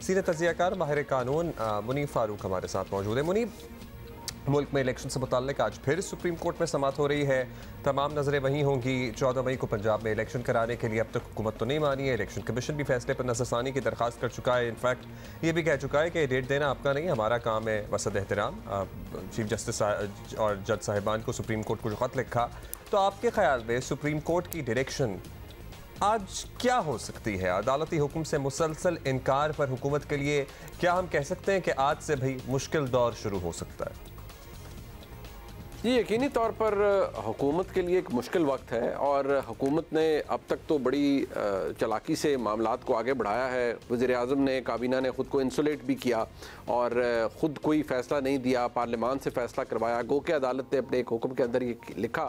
Senior तज्ज़ियाकार माहिर कानून मुनीब फारूक हमारे साथ मौजूद है। मुनीब, मुल्क में इलेक्शन से मुताल्लिक आज फिर सुप्रीम कोर्ट में समाअत हो रही है। तमाम नज़रें वहीं होंगी। 14 मई को पंजाब में इलेक्शन कराने के लिए अब तक हुकूमत तो नहीं मानी है। इलेक्शन कमीशन भी फैसले पर नज़रसानी की दरख्वास्त कर चुका है। इनफैक्ट ये भी कह चुका है कि डेट देना आपका नहीं, हमारा काम है वसत एहतराम। चीफ जस्टिस और जज साहिबान को सुप्रीम कोर्ट को जो ख़त लिखा, तो आपके ख्याल में सुप्रीम कोर्ट की डायरेक्शन आज क्या हो सकती है? अदालती हुक्म से मुसलसल इनकार पर हुकूमत के लिए क्या हम कह सकते हैं कि आज से भाई मुश्किल दौर शुरू हो सकता है? ये यकीनी तौर पर हुकूमत के लिए एक मुश्किल वक्त है और हुकूमत ने अब तक तो बड़ी चालाकी से मामलात को आगे बढ़ाया है। वज़ीर-ए-आज़म ने, काबीना ने ख़ुद को इंसुलेट भी किया और ख़ुद कोई फ़ैसला नहीं दिया, पार्लियामान से फ़ैसला करवाया। गो के अदालत ने अपने एक हुक्म के अंदर ये लिखा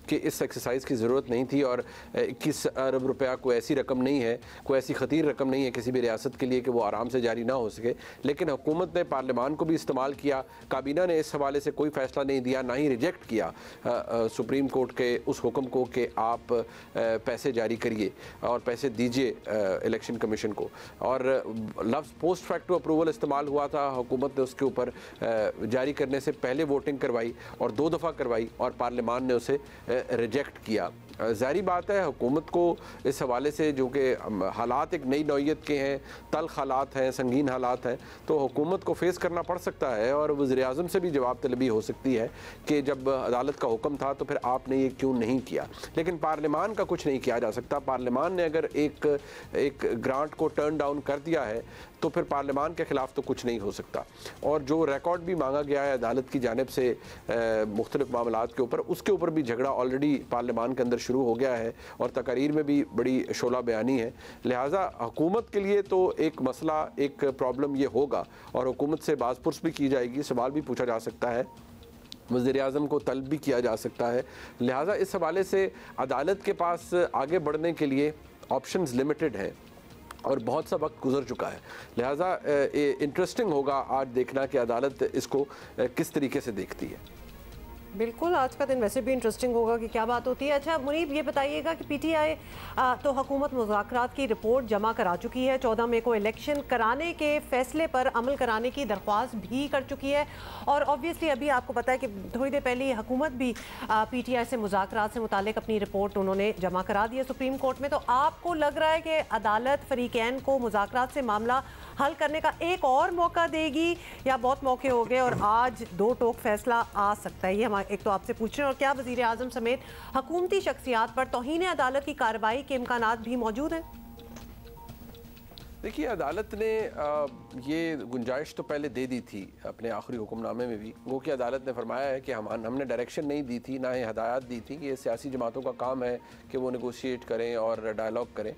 कि इस एक्सरसाइज की ज़रूरत नहीं थी और 21 अरब रुपया कोई ऐसी रकम नहीं है, कोई ऐसी ख़तीर रकम नहीं है किसी भी रियासत के लिए कि वो आराम से जारी ना हो सके। लेकिन हुकूमत ने पार्लियामान को भी इस्तेमाल किया। काबीना ने इस हवाले से कोई फ़ैसला नहीं दिया, ना ही रिजेक्ट किया सुप्रीम कोर्ट के उस हुक्म को कि आप पैसे जारी करिए और पैसे दीजिए इलेक्शन कमीशन को। और लफ्ज़ पोस्ट फैक्टो अप्रूवल इस्तेमाल हुआ था। हुकूमत ने उसके ऊपर जारी करने से पहले वोटिंग करवाई और 2 दफ़ा करवाई और पार्लियामान ने उसे रिजेक्ट किया। ज़ाहिर बात है हुकूमत को इस हवाले से, जो कि हालात एक नई नौइयत के हैं, तल्ख हालात हैं, संगीन हालात हैं, तो हुकूमत को फेस करना पड़ सकता है और वज़ीर-ए-आज़म से भी जवाब तलबी हो सकती है कि जब अदालत का हुक्म था तो फिर आपने ये क्यों नहीं किया। लेकिन पार्लियामान का कुछ नहीं किया जा सकता। पार्लियामान ने अगर एक ग्रांट को टर्न डाउन कर दिया है तो फिर पार्लियामान के ख़िलाफ़ तो कुछ नहीं हो सकता। और जो रिकॉर्ड भी मांगा गया है अदालत की जानिब से मुख्तलिफ मामलात के ऊपर, उसके ऊपर भी झगड़ा ऑलरेडी पार्लियामान के अंदर शुरू हो गया है और तकारीर में भी बड़ी शोला बयानी है। लिहाजा हुकूमत के लिए तो एक मसला, एक प्रॉब्लम ये होगा और हुकूमत से बाज़पुर्स भी की जाएगी, सवाल भी पूछा जा सकता है, वज़ीर-ए-आज़म को तलब भी किया जा सकता है। लिहाजा इस हवाले से अदालत के पास आगे बढ़ने के लिए ऑप्शंस लिमिटेड हैं और बहुत सा वक्त गुजर चुका है। लिहाजा इंटरेस्टिंग होगा आज देखना कि अदालत इसको किस तरीके से देखती है। बिल्कुल, आज का दिन वैसे भी इंटरेस्टिंग होगा कि क्या बात होती है। अच्छा मुनीब, ये बताइएगा कि पीटीआई तो हुकूमत मुज़ाकरात की रिपोर्ट जमा करा चुकी है, 14 मई को इलेक्शन कराने के फैसले पर अमल कराने की दरख्वास्त भी कर चुकी है और ऑब्वियसली अभी आपको पता है कि थोड़ी देर पहले हुकूमत भी पीटीआई से मुज़ाकरात से मुतालिक अपनी रिपोर्ट उन्होंने जमा करा दी है सुप्रीम कोर्ट में। तो आपको लग रहा है कि अदालत फरीकैन को मुज़ाकरात से मामला हल करने का एक और मौका देगी या बहुत मौके हो गए और आज दो टोक फैसला आ सकता है? ये हम एक तो आपसे पूछ रहे हैं। और क्या वज़ीर-ए-आज़म समेत हुकूमती शख्सियात पर तौहीन अदालत की कार्रवाई के इम्कानात भी मौजूद हैं? देखिए, अदालत ने ये गुंजाइश तो पहले दे दी थी अपने आखिरी हुक्मनामे में भी। वो कि अदालत ने फरमाया है कि हमने डायरेक्शन नहीं दी थी, ना ही हदायत दी थी कि ये सियासी जमातों का काम है कि वो नेगोशिएट करें और डायलॉग करें।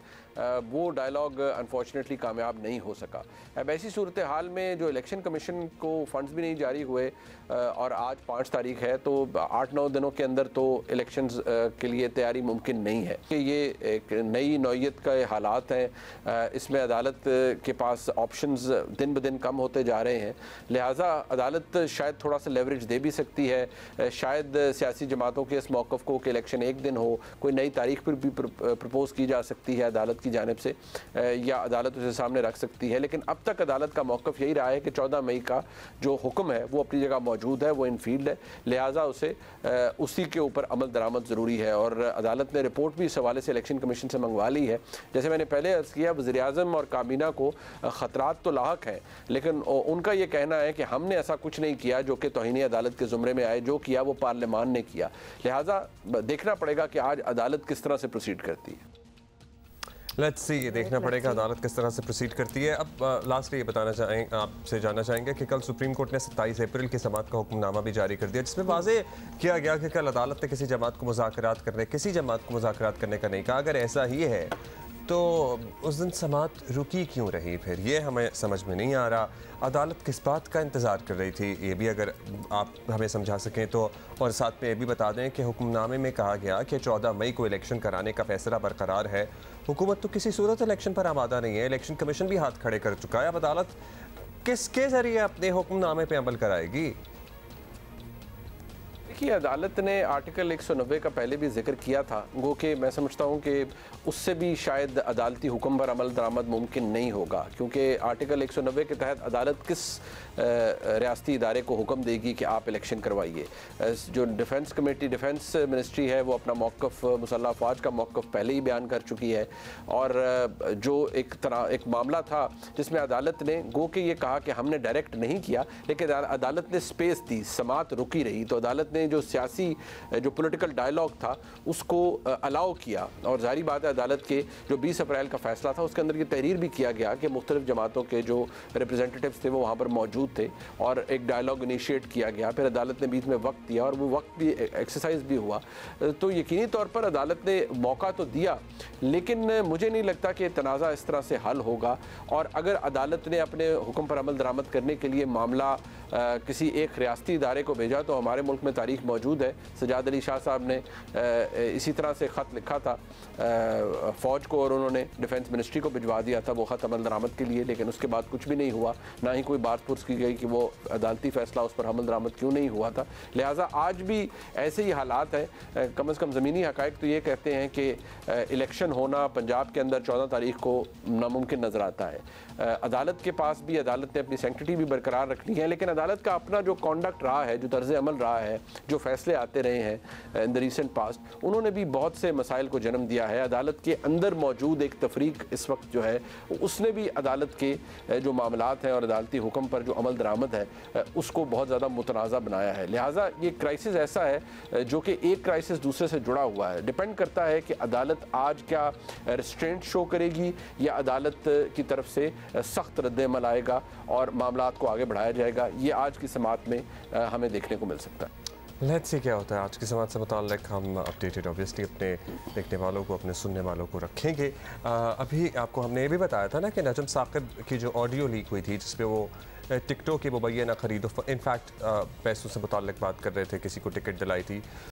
वो डायलॉग अनफॉर्चुनेटली कामयाब नहीं हो सका। अब ऐसी सूरत हाल में जो इलेक्शन कमीशन को फंड्स भी नहीं जारी हुए और आज 5 तारीख है, तो 8-9 दिनों के अंदर तो इलेक्शंस के लिए तैयारी मुमकिन नहीं है कि ये एक नई नौइयत का हालात हैं। इसमें अदालत के पास ऑप्शंस दिन ब दिन कम होते जा रहे हैं। लिहाजा अदालत शायद थोड़ा सा लेवरेज दे भी सकती है। शायद सियासी जमातों के इस मौक़िफ़ को कि इलेक्शन एक दिन हो, कोई नई तारीख पर भी प्रपोज़ की जा सकती है अदालत की जानिब से, या अदालत उसे सामने रख सकती है। लेकिन अब तक अदालत का मौक़िफ़ यही रहा है कि 14 मई का जो हुक्म है वो अपनी जगह मौजूद है, वो इन फील्ड है। लिहाजा उसी के ऊपर अमल दरामद ज़रूरी है और अदालत ने रिपोर्ट भी इस हवाले से इलेक्शन कमीशन से मंगवा ली है। जैसे मैंने पहले अर्ज़ किया, वज़ीर-ए-आज़म और काबीना को ख़तरात तो लाहक हैं, लेकिन उनका ये कहना है कि हमने ऐसा कुछ नहीं किया जो कि तौहीन अदालत के ज़ुमरे में आए। जो किया वो पार्लियामान ने किया। लिहाजा देखना पड़ेगा कि आज अदालत किस तरह से प्रोसीड करती है। लेट्स सी, ये देखना पड़ेगा अदालत किस तरह से प्रोसीड करती है। अब लास्टली ये बताना चाहेंगे, आपसे जानना चाहेंगे कि कल सुप्रीम कोर्ट ने 27 अप्रैल की समाअत का हुक्मनामा भी जारी कर दिया, जिसमें वाज़ेह किया गया कि कल अदालत ने किसी जमात को मुज़ाकरात करने का नहीं कहा। अगर ऐसा ही है तो उस दिन समाअत रुकी क्यों रही? फिर ये हमें समझ में नहीं आ रहा। अदालत किस बात का इंतज़ार कर रही थी, ये भी अगर आप हमें समझा सकें तो। और साथ में ये भी बता दें कि हुक्मनामे में कहा गया कि 14 मई को इलेक्शन कराने का फैसला बरकरार है। हुकूमत तो किसी सूरत इलेक्शन पर आमादा नहीं है, इलेक्शन कमीशन भी हाथ खड़े कर चुका है। अब अदालत किसके ज़रिए अपने हुक्मनामे पर अमल कराएगी? देखिए, अदालत ने आर्टिकल 190 का पहले भी जिक्र किया था, गो कि मैं समझता हूँ कि उससे भी शायद अदालती हुक्म पर अमल दरामद मुमकिन नहीं होगा, क्योंकि आर्टिकल 190 के तहत अदालत किस रियासती इदारे को हुक्म देगी कि आप इलेक्शन करवाइए। जो डिफेंस कमेटी, डिफेंस मिनिस्ट्री है, वो अपना मौक़िफ़ मुसल्लह अफ़वाज का मौक़िफ़ पहले ही बयान कर चुकी है। और जो एक मामला था जिसमें अदालत ने गो कि ये कहा कि हमने डायरेक्ट नहीं किया, लेकिन अदालत ने स्पेस दी, समात रुकी रही, तो अदालत ने जो सियासी जो पॉलिटिकल डायलॉग था उसको अलाउ किया। और जाहिर बात है, अदालत के जो 20 अप्रैल का फैसला था उसके अंदर ये तहरीर भी किया गया कि मुख्तलिफ जमातों के जो रिप्रेजेंटेटिव्स थे वो वहाँ पर मौजूद थे और एक डायलॉग इनिशिएट किया गया। फिर अदालत ने बीच में वक्त दिया और वो वक्त भी एक्सरसाइज भी हुआ। तो यकीनी तौर पर अदालत ने मौका तो दिया, लेकिन मुझे नहीं लगता कि तनाज़ा इस तरह से हल होगा। और अगर अदालत ने अपने हुक्म पर अमल दरामद करने के लिए मामला किसी एक रियासती इदारे को भेजा, तो हमारे मुल्क में तारीख मौजूद है। सजाद अली शाह साहब ने इसी तरह से ख़त लिखा था फ़ौज को और उन्होंने डिफेंस मिनिस्ट्री को भिजवा दिया था वो ख़त अमल दरामद के लिए, लेकिन उसके बाद कुछ भी नहीं हुआ, ना ही कोई बात पुरस की गई कि वो अदालती फ़ैसला उस पर अमल दरामद क्यों नहीं हुआ था। लिहाजा आज भी ऐसे ही हालात हैं। कम अज़ कम ज़मीनी हक़ाइक़ तो ये कहते हैं कि इलेक्शन होना पंजाब के अंदर 14 तारीख को नामुमकिन नज़र आता है। अदालत के पास भी, अदालत ने अपनी सेंक्टिटी भी बरकरार रखनी है, लेकिन अदालत का अपना जो कॉन्डक्ट रहा है, जो तर्ज़ अमल रहा है, जो फ़ैसले आते रहे हैं इन द रीसेंट पास्ट, उन्होंने भी बहुत से मसाइल को जन्म दिया है। अदालत के अंदर मौजूद एक तफरीक इस वक्त जो है उसने भी अदालत के जो मामलात हैं और अदालती हुक्म पर जो अमल दरामद है उसको बहुत ज़्यादा मुतनाज़ा बनाया है। लिहाजा ये क्राइसिस ऐसा है जो कि एक क्राइसिस दूसरे से जुड़ा हुआ है। डिपेंड करता है कि अदालत आज क्या रिस्ट्रेंट शो करेगी या अदालत की तरफ से सख्त रद्द-ए-अमल आएगा और मामलात को आगे बढ़ाया जाएगा। ये आज की समात में हमें देखने को मिल सकता है। लेट्स सी क्या होता है आज की समात से मुताल्लिक़। हम अपडेटेड ऑब्वियसली अपने देखने वालों को, अपने सुनने वालों को रखेंगे। अभी आपको हमने ये भी बताया था ना कि नजम साकिब की जो ऑडियो लीक हुई थी जिसपे वो टिकटों की मुबैना खरीदो, इनफैक्ट पैसों से मुताल्लिक़ बात कर रहे थे, किसी को टिकट दिलाई थी,